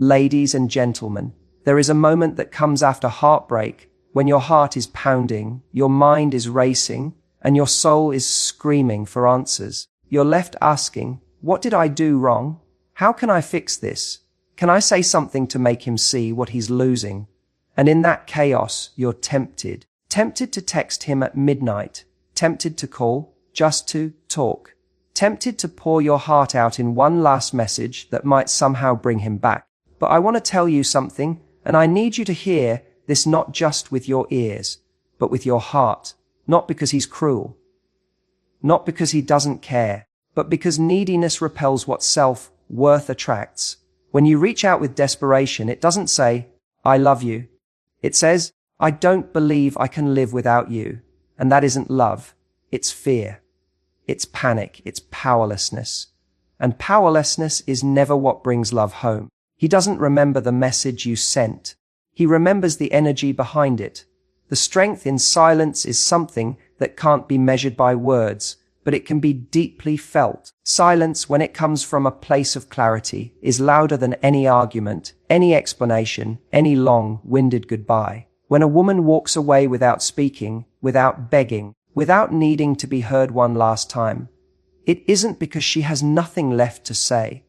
Ladies and gentlemen, there is a moment that comes after heartbreak when your heart is pounding, your mind is racing, and your soul is screaming for answers. You're left asking, what did I do wrong? How can I fix this? Can I say something to make him see what he's losing? And in that chaos, you're tempted. Tempted to text him at midnight. Tempted to call, just to talk. Tempted to pour your heart out in one last message that might somehow bring him back. But I want to tell you something, and I need you to hear this not just with your ears, but with your heart. Not because he's cruel. Not because he doesn't care, but because neediness repels what self-worth attracts. When you reach out with desperation, it doesn't say, I love you. It says, I don't believe I can live without you. And that isn't love. It's fear. It's panic. It's powerlessness. And powerlessness is never what brings love home. He doesn't remember the message you sent. He remembers the energy behind it. The strength in silence is something that can't be measured by words, but it can be deeply felt. Silence, when it comes from a place of clarity, is louder than any argument, any explanation, any long-winded goodbye. When a woman walks away without speaking, without begging, without needing to be heard one last time, it isn't because she has nothing left to say.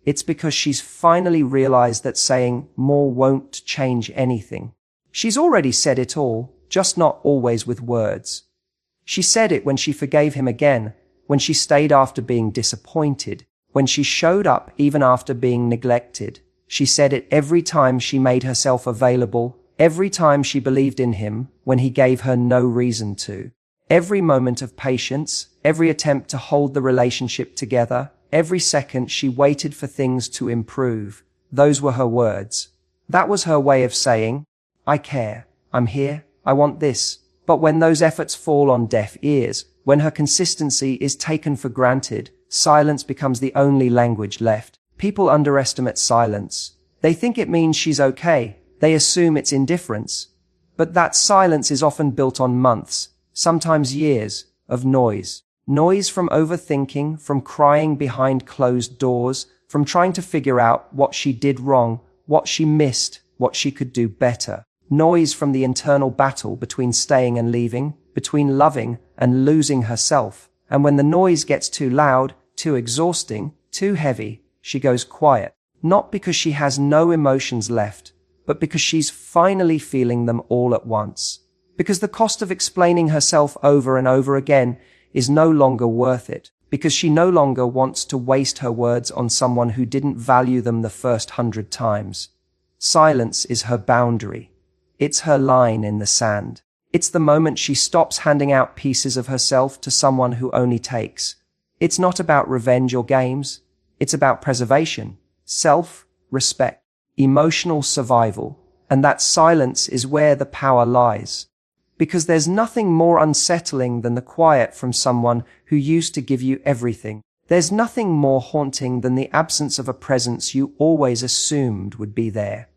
It's because she's finally realized that saying more won't change anything. She's already said it all, just not always with words. She said it when she forgave him again, when she stayed after being disappointed, when she showed up even after being neglected. She said it every time she made herself available, every time she believed in him when he gave her no reason to. Every moment of patience, every attempt to hold the relationship together, every second she waited for things to improve. Those were her words. That was her way of saying, I care, I'm here, I want this. But when those efforts fall on deaf ears, when her consistency is taken for granted, silence becomes the only language left. People underestimate silence. They think it means she's okay. They assume it's indifference. But that silence is often built on months, sometimes years, of noise. Noise from overthinking, from crying behind closed doors, from trying to figure out what she did wrong, what she missed, what she could do better. Noise from the internal battle between staying and leaving, between loving and losing herself. And when the noise gets too loud, too exhausting, too heavy, she goes quiet. Not because she has no emotions left, but because she's finally feeling them all at once. Because the cost of explaining herself over and over again is no longer worth it. Because she no longer wants to waste her words on someone who didn't value them the first 100 times. Silence is her boundary. It's her line in the sand. It's the moment she stops handing out pieces of herself to someone who only takes. It's not about revenge or games. It's about preservation, self-respect, emotional survival. And that silence is where the power lies. Because there's nothing more unsettling than the quiet from someone who used to give you everything. There's nothing more haunting than the absence of a presence you always assumed would be there.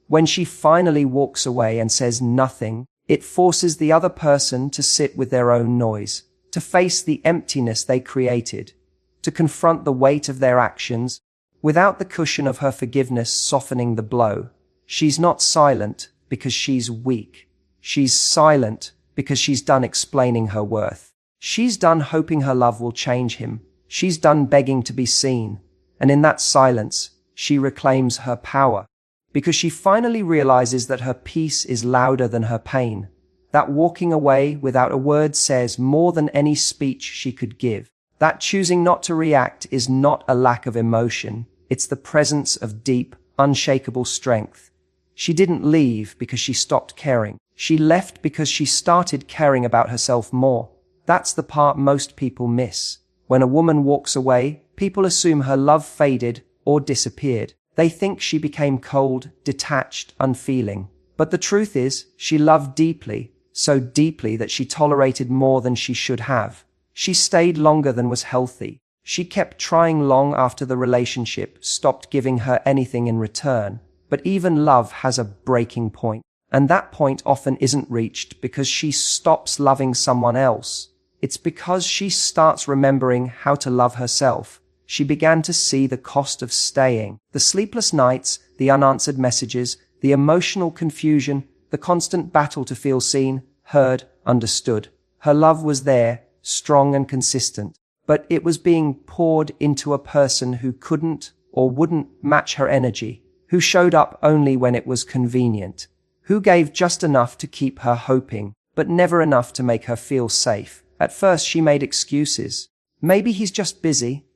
When she finally walks away and says nothing, it forces the other person to sit with their own noise, to face the emptiness they created, to confront the weight of their actions, without the cushion of her forgiveness softening the blow. She's not silent because she's weak. She's silent because she's done explaining her worth. She's done hoping her love will change him. She's done begging to be seen. And in that silence, she reclaims her power. Because she finally realizes that her peace is louder than her pain. That walking away without a word says more than any speech she could give. That choosing not to react is not a lack of emotion. It's the presence of deep, unshakable strength. She didn't leave because she stopped caring. She left because she started caring about herself more. That's the part most people miss. When a woman walks away, people assume her love faded or disappeared. They think she became cold, detached, unfeeling. But the truth is, she loved deeply, so deeply that she tolerated more than she should have. She stayed longer than was healthy. She kept trying long after the relationship stopped giving her anything in return. But even love has a breaking point. And that point often isn't reached because she stops loving someone else. It's because she starts remembering how to love herself. she began to see the cost of staying. The sleepless nights, the unanswered messages, the emotional confusion, the constant battle to feel seen, heard, understood. Her love was there, strong and consistent, but it was being poured into a person who couldn't or wouldn't match her energy, who showed up only when it was convenient, who gave just enough to keep her hoping, but never enough to make her feel safe. At first she made excuses. Maybe he's just busy.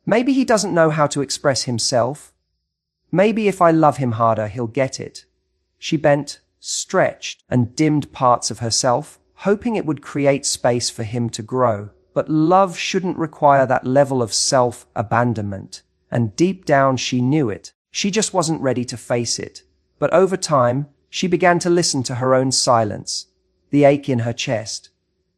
Maybe he doesn't know how to express himself. Maybe if I love him harder, he'll get it. She bent, stretched, and dimmed parts of herself, hoping it would create space for him to grow. But love shouldn't require that level of self-abandonment. And deep down she knew it. She just wasn't ready to face it. But over time, she began to listen to her own silence, the ache in her chest,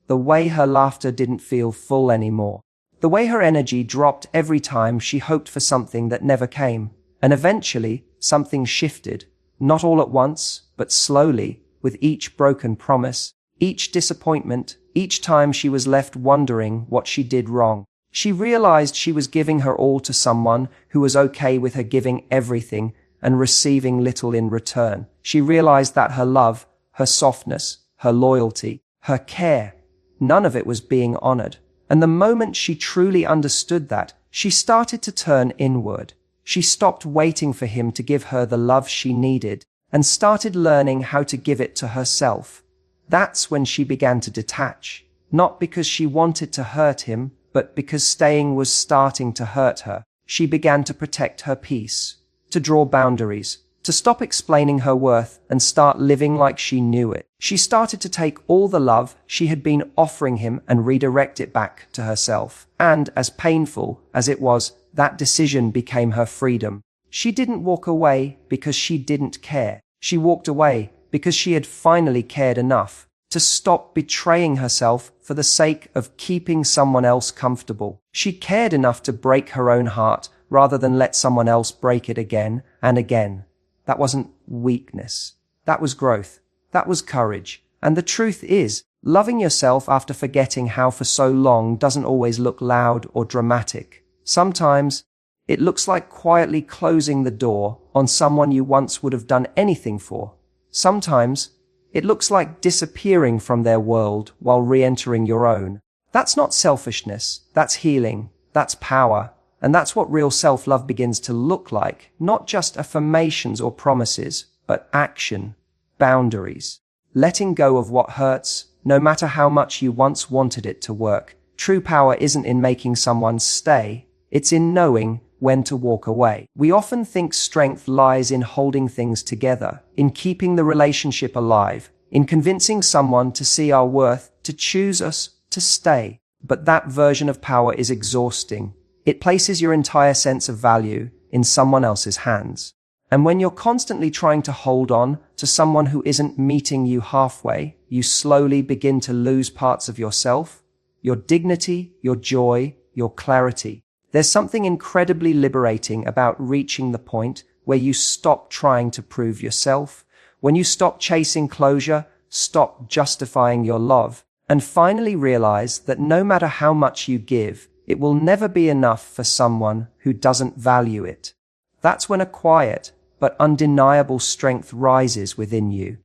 the way her laughter didn't feel full anymore, the way her energy dropped every time she hoped for something that never came. And eventually, something shifted, not all at once, but slowly, with each broken promise, each disappointment, each time she was left wondering what she did wrong. She realized she was giving her all to someone who was okay with her giving everything and receiving little in return. She realized that her love, her softness, her loyalty, her care, none of it was being honored. And the moment she truly understood that, she started to turn inward. She stopped waiting for him to give her the love she needed and started learning how to give it to herself. That's when she began to detach, not because she wanted to hurt him, but because staying was starting to hurt her. She began to protect her peace, to draw boundaries, to stop explaining her worth and start living like she knew it. She started to take all the love she had been offering him and redirect it back to herself. And as painful as it was, that decision became her freedom. She didn't walk away because she didn't care. She walked away because she had finally cared enough to stop betraying herself for the sake of keeping someone else comfortable. She cared enough to break her own heart rather than let someone else break it again and again. That wasn't weakness. That was growth. That was courage. And the truth is, loving yourself after forgetting how for so long doesn't always look loud or dramatic. Sometimes it looks like quietly closing the door on someone you once would have done anything for. Sometimes it looks like disappearing from their world while re-entering your own. That's not selfishness. That's healing. That's power. And that's what real self-love begins to look like. Not just affirmations or promises, but action, boundaries, letting go of what hurts, no matter how much you once wanted it to work. True power isn't in making someone stay. It's in knowing when to walk away. We often think strength lies in holding things together, in keeping the relationship alive, in convincing someone to see our worth, to choose us, to stay. But that version of power is exhausting. It places your entire sense of value in someone else's hands. And when you're constantly trying to hold on to someone who isn't meeting you halfway, you slowly begin to lose parts of yourself, your dignity, your joy, your clarity. There's something incredibly liberating about reaching the point where you stop trying to prove yourself, when you stop chasing closure, stop justifying your love, and finally realize that no matter how much you give, it will never be enough for someone who doesn't value it. That's when a quiet but undeniable strength rises within you.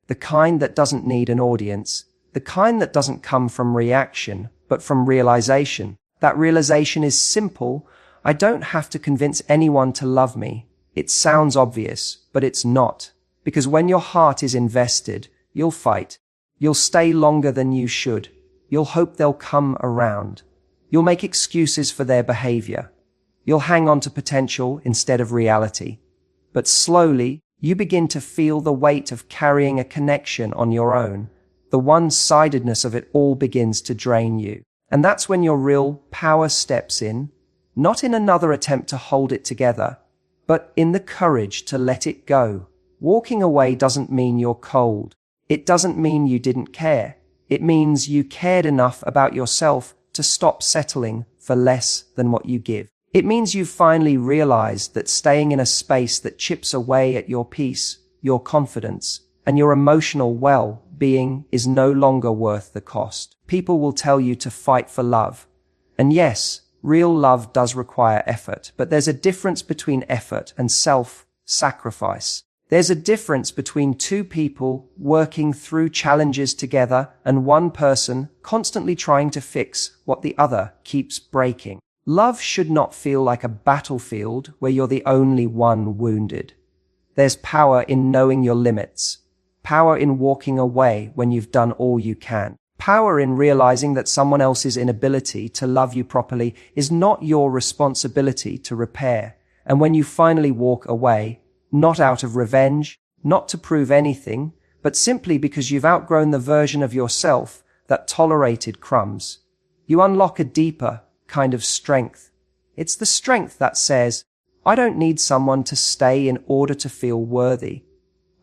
The kind that doesn't need an audience, the kind that doesn't come from reaction, but from realization. That realization is simple. I don't have to convince anyone to love me. It sounds obvious, but it's not. Because when your heart is invested, you'll fight. You'll stay longer than you should. You'll hope they'll come around. You'll make excuses for their behavior. You'll hang on to potential instead of reality. But slowly, you begin to feel the weight of carrying a connection on your own. The one-sidedness of it all begins to drain you. And that's when your real power steps in, not in another attempt to hold it together, but in the courage to let it go. Walking away doesn't mean you're cold. It doesn't mean you didn't care. It means you cared enough about yourself to stop settling for less than what you give. It means you've finally realized that staying in a space that chips away at your peace, your confidence, and your emotional well-being is no longer worth the cost. People will tell you to fight for love. And yes, Real love does require effort, but there's a difference between effort and self-sacrifice. There's a difference between two people working through challenges together and one person constantly trying to fix what the other keeps breaking. Love should not feel like a battlefield where you're the only one wounded. There's power in knowing your limits, power in walking away when you've done all you can, power in realizing that someone else's inability to love you properly is not your responsibility to repair. And when you finally walk away, not out of revenge, not to prove anything, but simply because you've outgrown the version of yourself that tolerated crumbs, you unlock a deeper kind of strength. It's the strength that says, I don't need someone to stay in order to feel worthy.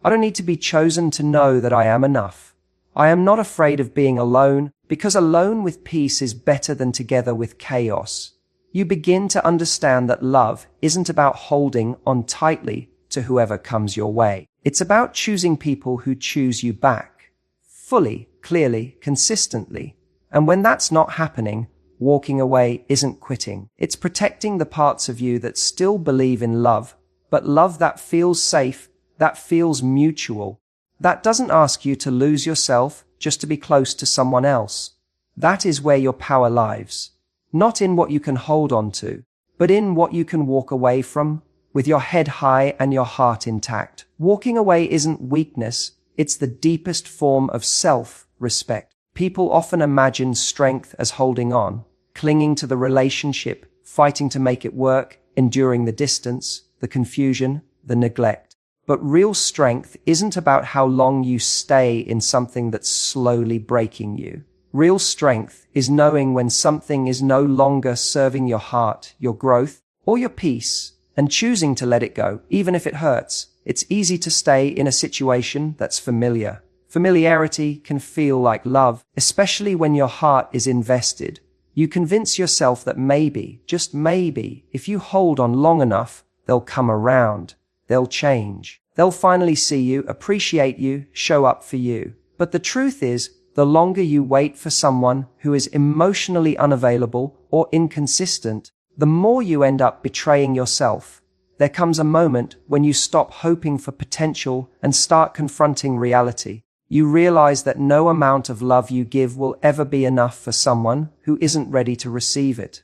I don't need to be chosen to know that I am enough. I am not afraid of being alone, because alone with peace is better than together with chaos. You begin to understand that love isn't about holding on tightly to whoever comes your way. It's about choosing people who choose you back, fully, clearly, consistently. And when that's not happening, walking away isn't quitting. It's protecting the parts of you that still believe in love, but love that feels safe, that feels mutual, that doesn't ask you to lose yourself just to be close to someone else. That is where your power lies. Not in what you can hold on to, but in what you can walk away from, with your head high and your heart intact. Walking away isn't weakness, it's the deepest form of self-respect. People often imagine strength as holding on, clinging to the relationship, fighting to make it work, enduring the distance, the confusion, the neglect. But real strength isn't about how long you stay in something that's slowly breaking you. Real strength is knowing when something is no longer serving your heart, your growth, or your peace, and choosing to let it go, even if it hurts. It's easy to stay in a situation that's familiar. Familiarity can feel like love, especially when your heart is invested. You convince yourself that maybe, just maybe, if you hold on long enough, they'll come around. They'll change. They'll finally see you, appreciate you, show up for you. But the truth is, the longer you wait for someone who is emotionally unavailable or inconsistent, the more you end up betraying yourself. There comes a moment when you stop hoping for potential and start confronting reality. You realize that no amount of love you give will ever be enough for someone who isn't ready to receive it.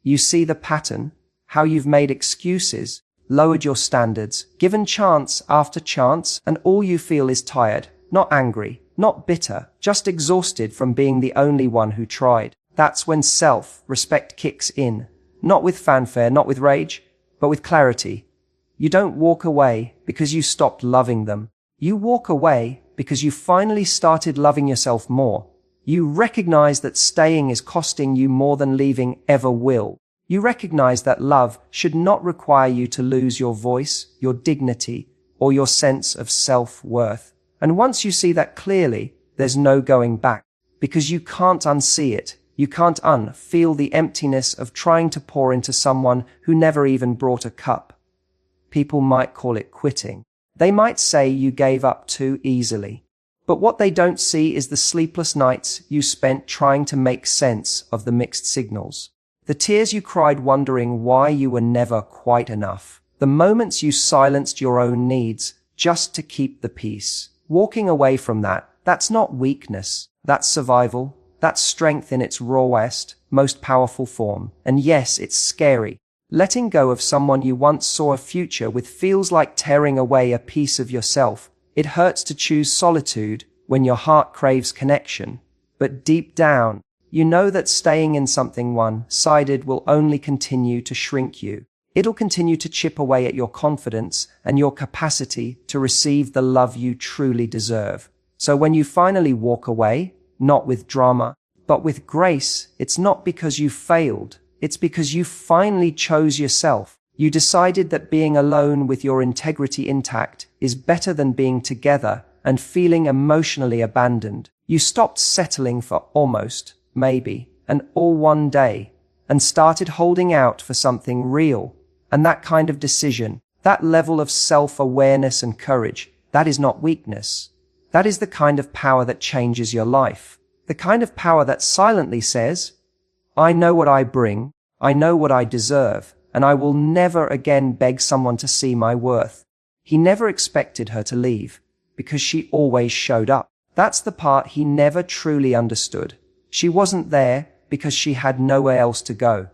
You see the pattern, how you've made excuses, lowered your standards, given chance after chance, and all you feel is tired, not angry, not bitter, just exhausted from being the only one who tried. That's when self-respect kicks in. Not with fanfare, not with rage, but with clarity. You don't walk away because you stopped loving them. You walk away because you finally started loving yourself more. You recognize that staying is costing you more than leaving ever will. You recognize that love should not require you to lose your voice, your dignity, or your sense of self-worth. And once you see that clearly, there's no going back, because you can't unsee it. You can't unfeel the emptiness of trying to pour into someone who never even brought a cup. People might call it quitting. They might say you gave up too easily. But what they don't see is the sleepless nights you spent trying to make sense of the mixed signals. The tears you cried wondering why you were never quite enough. The moments you silenced your own needs just to keep the peace. Walking away from that's not weakness. That's survival. That's strength in its rawest, most powerful form. And yes, it's scary. Letting go of someone you once saw a future with feels like tearing away a piece of yourself. It hurts to choose solitude when your heart craves connection. But deep down, you know that staying in something one-sided will only continue to shrink you. It'll continue to chip away at your confidence and your capacity to receive the love you truly deserve. So when you finally walk away, not with drama, but with grace, it's not because you failed. It's because you finally chose yourself. You decided that being alone with your integrity intact is better than being together and feeling emotionally abandoned. You stopped settling for almost, maybe, and all one day, and started holding out for something real. And that kind of decision, that level of self-awareness and courage, that is not weakness. That is the kind of power that changes your life. The kind of power that silently says, I know what I bring, I know what I deserve, and I will never again beg someone to see my worth. He never expected her to leave, because she always showed up. That's the part he never truly understood. She wasn't there because she had nowhere else to go.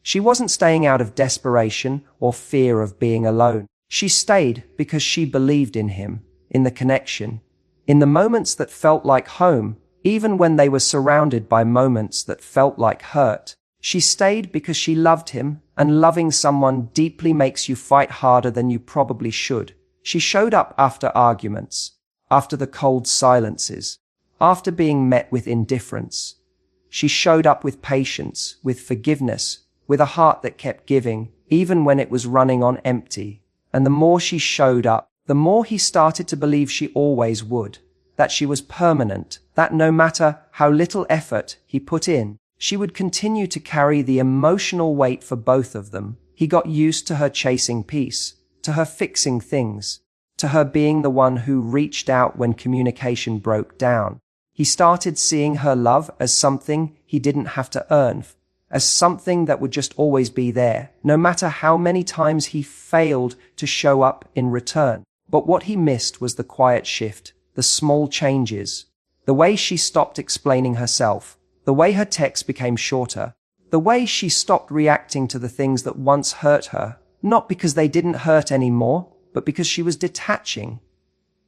She wasn't staying out of desperation or fear of being alone. She stayed because she believed in him, in the connection, in the moments that felt like home, even when they were surrounded by moments that felt like hurt. She stayed because she loved him, and loving someone deeply makes you fight harder than you probably should. She showed up after arguments, after the cold silences, after being met with indifference. She showed up with patience, with forgiveness, with a heart that kept giving, even when it was running on empty. And the more she showed up, the more he started to believe she always would, that she was permanent, that no matter how little effort he put in, she would continue to carry the emotional weight for both of them. He got used to her chasing peace, to her fixing things, to her being the one who reached out when communication broke down. He started seeing her love as something he didn't have to earn, as something that would just always be there, no matter how many times he failed to show up in return. But what he missed was the quiet shift, the small changes, the way she stopped explaining herself, the way her texts became shorter, the way she stopped reacting to the things that once hurt her, not because they didn't hurt anymore, but because she was detaching.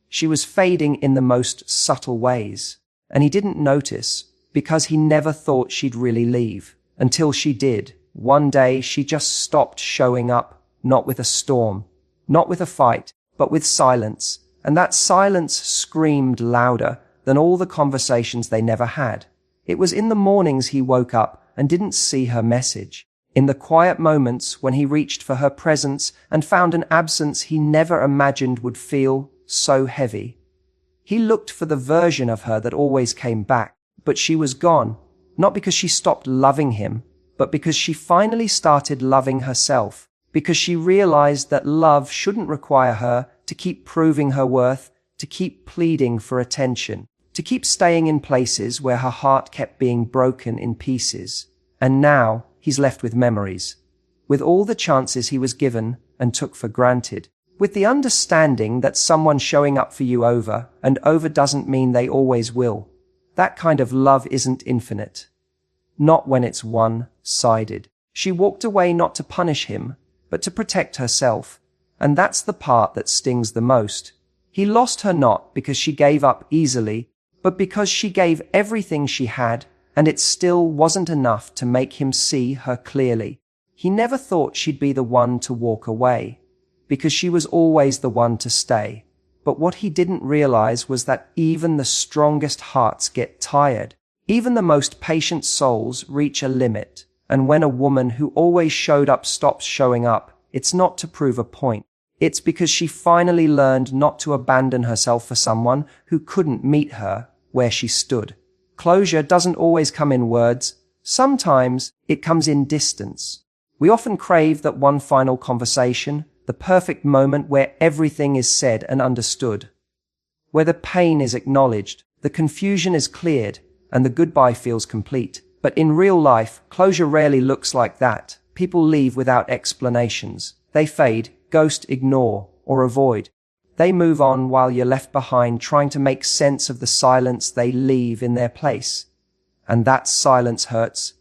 She was fading in the most subtle ways, and he didn't notice because he never thought she'd really leave, until she did. One day she just stopped showing up, not with a storm, not with a fight, but with silence, and that silence screamed louder than all the conversations they never had. It was in the mornings he woke up and didn't see her message, in the quiet moments when he reached for her presence and found an absence he never imagined would feel so heavy. He looked for the version of her that always came back, but she was gone, not because she stopped loving him, but because she finally started loving herself, because she realized that love shouldn't require her to keep proving her worth, to keep pleading for attention, to keep staying in places where her heart kept being broken in pieces. And now he's left with memories, with all the chances he was given and took for granted, with the understanding that someone showing up for you over and over doesn't mean they always will. That kind of love isn't infinite, not when it's one-sided. She walked away not to punish him, but to protect herself, and that's the part that stings the most. He lost her not because she gave up easily, but because she gave everything she had, and it still wasn't enough to make him see her clearly. He never thought she'd be the one to walk away, because she was always the one to stay. But what he didn't realize was that even the strongest hearts get tired. Even the most patient souls reach a limit. And when a woman who always showed up stops showing up, it's not to prove a point. It's because she finally learned not to abandon herself for someone who couldn't meet her where she stood. Closure doesn't always come in words. Sometimes it comes in distance. We often crave that one final conversation, the perfect moment where everything is said and understood, where the pain is acknowledged, the confusion is cleared, and the goodbye feels complete. But in real life, closure rarely looks like that. People leave without explanations. They fade, ghost, ignore, or avoid. They move on while you're left behind trying to make sense of the silence they leave in their place. And that silence hurts,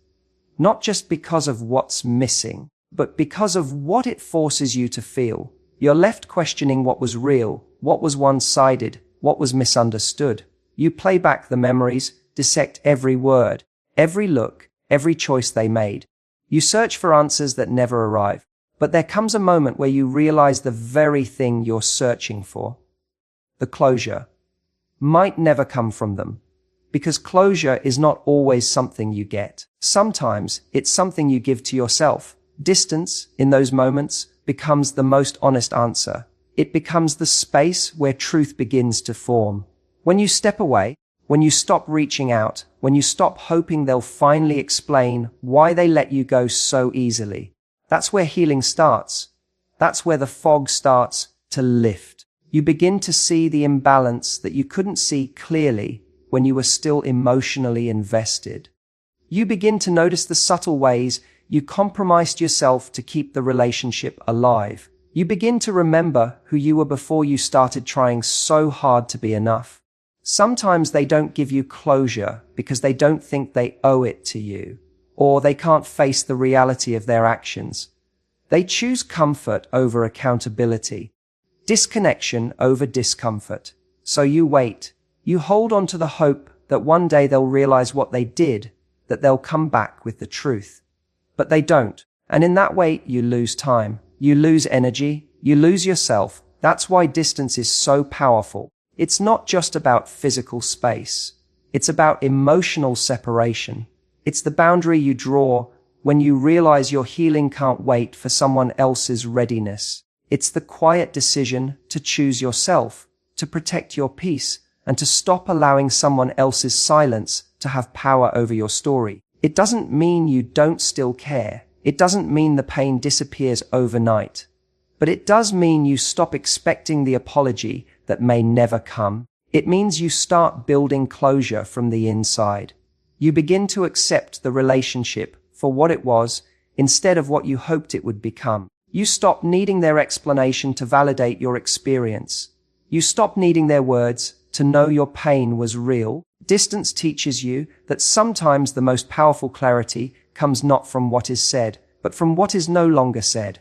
not just because of what's missing, but because of what it forces you to feel. You're left questioning what was real, what was one-sided, what was misunderstood. You play back the memories, dissect every word, every look, every choice they made. You search for answers that never arrive. But there comes a moment where you realize the very thing you're searching for, the closure, might never come from them. Because closure is not always something you get. Sometimes it's something you give to yourself. Distance, in those moments, becomes the most honest answer. It becomes the space where truth begins to form. When you step away, when you stop reaching out, when you stop hoping they'll finally explain why they let you go so easily, that's where healing starts. That's where the fog starts to lift. You begin to see the imbalance that you couldn't see clearly when you were still emotionally invested. You begin to notice the subtle ways you compromised yourself to keep the relationship alive. You begin to remember who you were before you started trying so hard to be enough. Sometimes they don't give you closure because they don't think they owe it to you, or they can't face the reality of their actions. They choose comfort over accountability, disconnection over discomfort. So you wait. You hold on to the hope that one day they'll realize what they did, that they'll come back with the truth. But they don't. And in that wait, you lose time. You lose energy. You lose yourself. That's why distance is so powerful. It's not just about physical space. It's about emotional separation. It's the boundary you draw when you realize your healing can't wait for someone else's readiness. It's the quiet decision to choose yourself, to protect your peace, and to stop allowing someone else's silence to have power over your story. It doesn't mean you don't still care. It doesn't mean the pain disappears overnight. But it does mean you stop expecting the apology that may never come. It means you start building closure from the inside. You begin to accept the relationship for what it was instead of what you hoped it would become. You stop needing their explanation to validate your experience. You stop needing their words to know your pain was real. Distance teaches you that sometimes the most powerful clarity comes not from what is said, but from what is no longer said,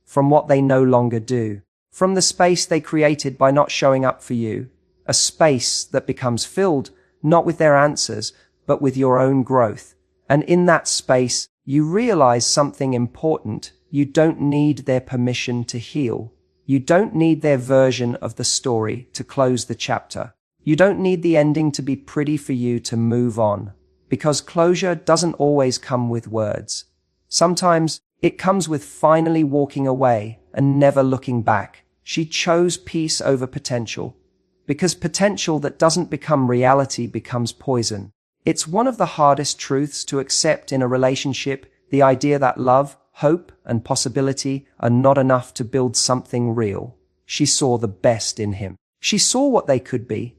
from what they no longer do, from the space they created by not showing up for you, a space that becomes filled not with their answers, but with your own growth. And in that space, you realize something important. You don't need their permission to heal. You don't need their version of the story to close the chapter. You don't need the ending to be pretty for you to move on, because closure doesn't always come with words. Sometimes it comes with finally walking away and never looking back. She chose peace over potential, because potential that doesn't become reality becomes poison. It's one of the hardest truths to accept in a relationship, the idea that love, hope, and possibility are not enough to build something real. She saw the best in him. She saw what they could be.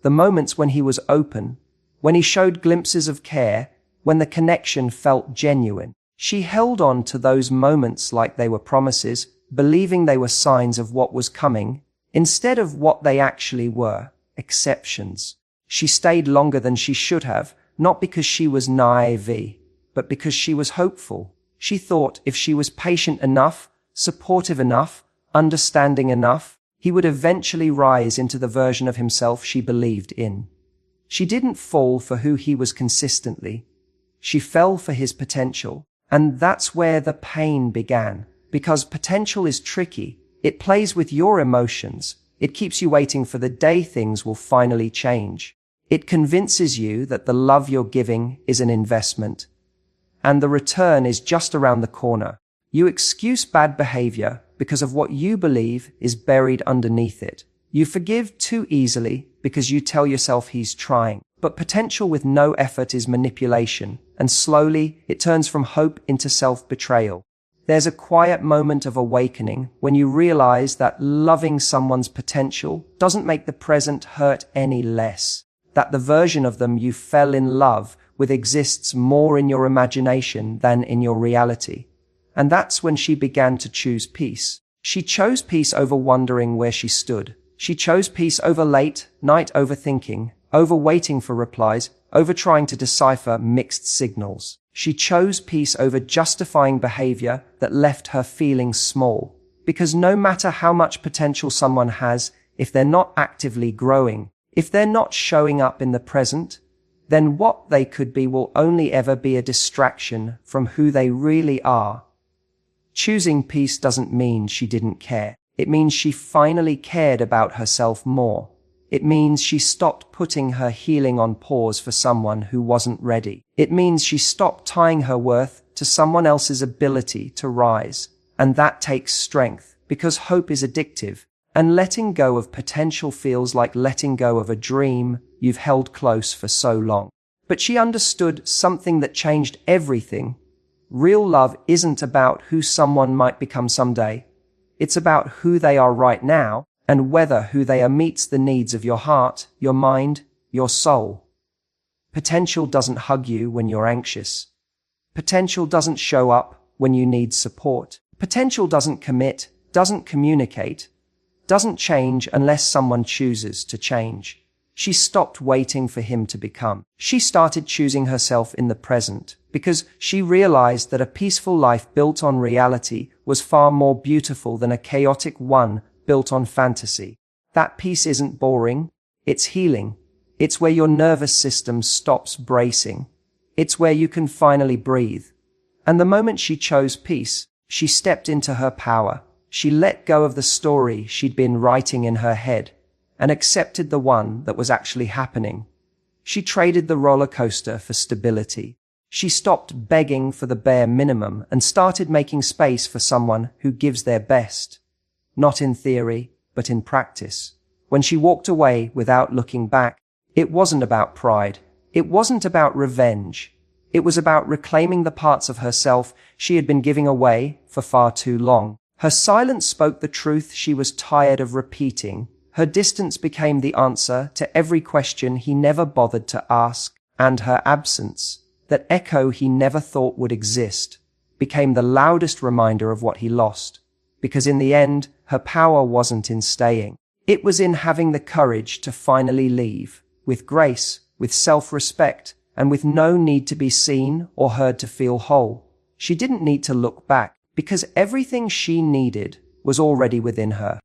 The moments when he was open, when he showed glimpses of care, when the connection felt genuine. She held on to those moments like they were promises, believing they were signs of what was coming, instead of what they actually were, exceptions. She stayed longer than she should have, not because she was naive, but because she was hopeful. She thought if she was patient enough, supportive enough, understanding enough, he would eventually rise into the version of himself she believed in. She didn't fall for who he was consistently. She fell for his potential. And that's where the pain began. Because potential is tricky. It plays with your emotions. It keeps you waiting for the day things will finally change. It convinces you that the love you're giving is an investment, and the return is just around the corner. You excuse bad behavior because of what you believe is buried underneath it. You forgive too easily because you tell yourself he's trying. But potential with no effort is manipulation, and slowly it turns from hope into self-betrayal. There's a quiet moment of awakening when you realize that loving someone's potential doesn't make the present hurt any less, that the version of them you fell in love with exists more in your imagination than in your reality. And that's when she began to choose peace. She chose peace over wondering where she stood. She chose peace over late night overthinking, over waiting for replies, over trying to decipher mixed signals. She chose peace over justifying behavior that left her feeling small. Because no matter how much potential someone has, if they're not actively growing, if they're not showing up in the present, then what they could be will only ever be a distraction from who they really are. Choosing peace doesn't mean she didn't care. It means she finally cared about herself more. It means she stopped putting her healing on pause for someone who wasn't ready. It means she stopped tying her worth to someone else's ability to rise. And that takes strength, because hope is addictive, and letting go of potential feels like letting go of a dream you've held close for so long. But she understood something that changed everything. Real love isn't about who someone might become someday. It's about who they are right now, and whether who they are meets the needs of your heart, your mind, your soul. Potential doesn't hug you when you're anxious. Potential doesn't show up when you need support. Potential doesn't commit, doesn't communicate, doesn't change unless someone chooses to change. She stopped waiting for him to become. She started choosing herself in the present because she realized that a peaceful life built on reality was far more beautiful than a chaotic one built on fantasy. That peace isn't boring. It's healing. It's where your nervous system stops bracing. It's where you can finally breathe. And the moment she chose peace, she stepped into her power. She let go of the story she'd been writing in her head and accepted the one that was actually happening. She traded the roller coaster for stability. She stopped begging for the bare minimum and started making space for someone who gives their best. Not in theory, but in practice. When she walked away without looking back, it wasn't about pride. It wasn't about revenge. It was about reclaiming the parts of herself she had been giving away for far too long. Her silence spoke the truth she was tired of repeating. Her distance became the answer to every question he never bothered to ask, and her absence, that echo he never thought would exist, became the loudest reminder of what he lost. Because in the end, her power wasn't in staying. It was in having the courage to finally leave, with grace, with self-respect, and with no need to be seen or heard to feel whole. She didn't need to look back, because everything she needed was already within her.